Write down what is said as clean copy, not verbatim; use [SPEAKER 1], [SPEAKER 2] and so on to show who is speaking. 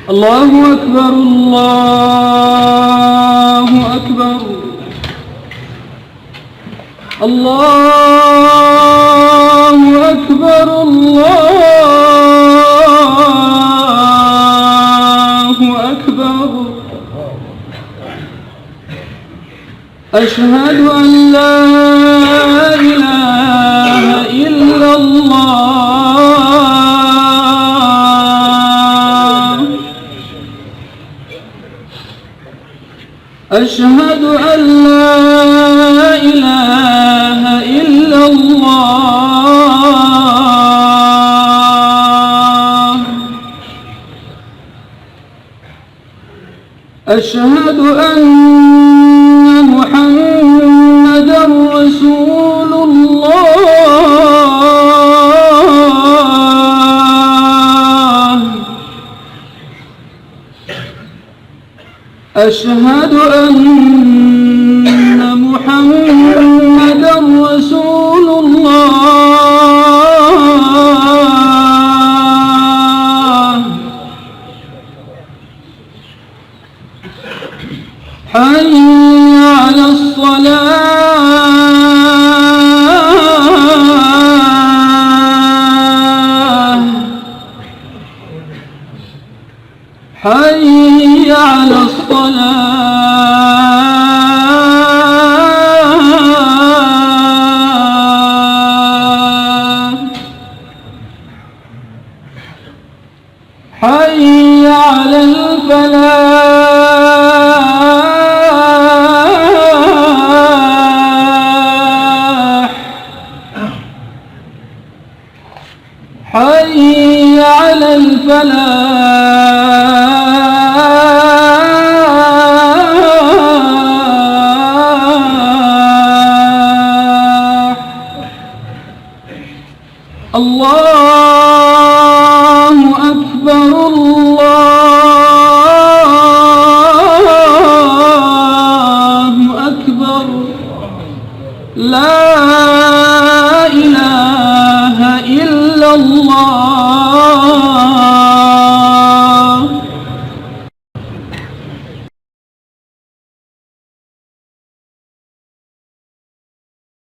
[SPEAKER 1] الله أكبر الله أكبر الله أكبر الله أكبر أشهد أن لا إله إلا الله أشهد أن لا إله إلا الله أشهد أن محمدًا رسول الله أشهد أن محمدًا رسول الله حي على الصلاة حي على الصلاة حي على الفلاح حي على الفلاح الله أكبر الله أكبر لا إله إلا الله